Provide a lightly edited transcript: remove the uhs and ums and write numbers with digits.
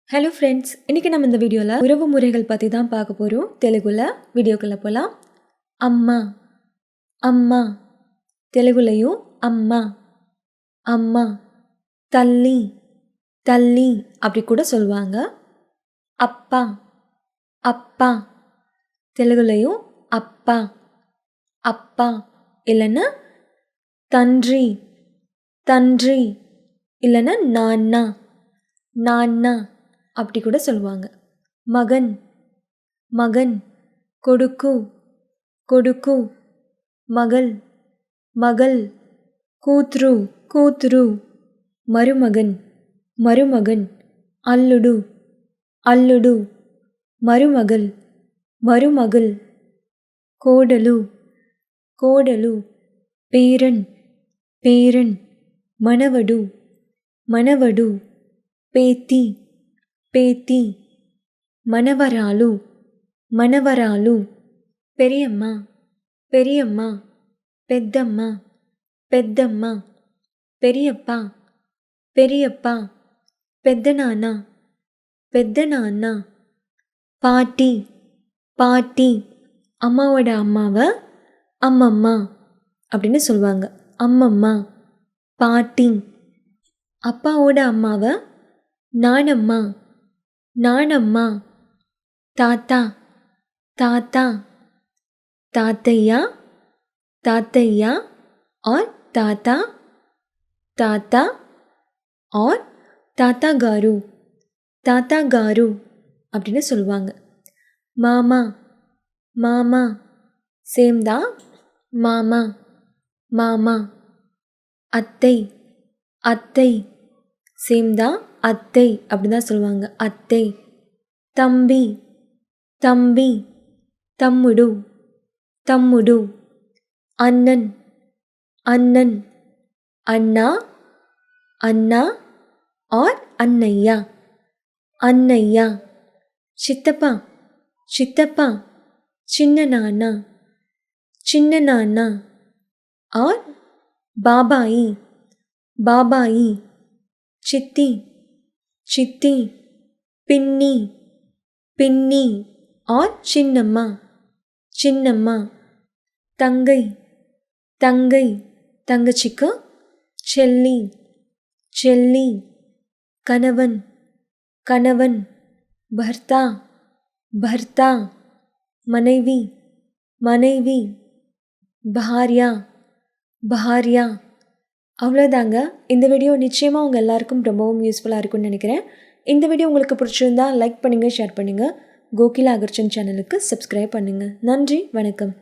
Hello friends, இன்றைக்கி நம்ம இந்த வீடியோவில் உறவு முறைகள் பற்றி தான் பார்க்க போகிறோம். தெலுங்குல வீடியோக்குள்ளே போகலாம். அம்மா அம்மா, தெலுங்குலையும் அம்மா அம்மா. தள்ளி தள்ளி அப்படி கூட சொல்லுவாங்க. அப்பா அப்பா, தெலுங்குலையும் அப்பா அப்பா. இல்லைன்னா தன்றி தன்றி, இல்லைன்னா நான்னா நான்னா அப்படி கூட சொல்லுவாங்க. மகன் மகன், கொடுக்கு கொடுக்கு. மகள் மகள், கூத்ரு கூத்ரு. மருமகன் மருமகன், அல்லுடு அல்லுடு. மருமகள் மருமகள், கோடலு கோடலு. பேரன் பேரன், மணவடு மணவடு. பேத்தி பேத்தி, மணவராளு மணவராளு. பெரியம்மா பெரியம்மா, பெத்தம்மா பெத்தம்மா. பெரியப்பா பெரியப்பா, பெத்தநானா பெத்தநானா. பாட்டி பாட்டி, அம்மாவோட அம்மாவை அம்மம்மா அப்படின்னு சொல்லுவாங்க. அம்மம்மா பாட்டி. அப்பாவோட அம்மாவை நானம்மா நானம்மா. தாத்தா தாத்தா, தாத்தையா தாத்தையா और தாத்தா தாத்தா और தாத்தா காரு தாத்தா காரு அப்படின்னு சொல்லுவாங்க. மாமா மாமா, சேம் தான். மாமா மாமா. அத்தை அத்தை, சேம் தான். அத்தை அப்படி தான் சொல்லுவாங்க. அத்தை. தம்பி தம்பி, தம்முடு தம்முடு. அண்ணன் அண்ணன், அண்ணா அண்ணா और அண்ணையா அண்ணையா. சித்தப்பா சித்தப்பா, சின்ன நானா சின்ன நானா और பாபாயி பாபாயி. சித்தி சித்தி, பின்னி பின்னி और சின்னம்மா சின்னம்மா. தங்கை தங்கை, தங்கச்சிக்கு செல்லி செல்லி. கணவன் கணவன், பர்த்தா பர்த்தா. மனைவி மனைவி, பாரியா பாரியா. அவ்வளோதாங்க. இந்த வீடியோ நிச்சயமாக உங்கள் எல்லாருக்கும் ரொம்பவும் யூஸ்ஃபுல்லாக இருக்கும்னு நினைக்கிறேன். இந்த வீடியோ உங்களுக்கு பிடிச்சிருந்தா லைக் பண்ணுங்கள், ஷேர் பண்ணுங்கள். கோகிலா அகர்ச்சந்த் சேனலுக்கு சப்ஸ்கிரைப் பண்ணுங்கள். நன்றி, வணக்கம்.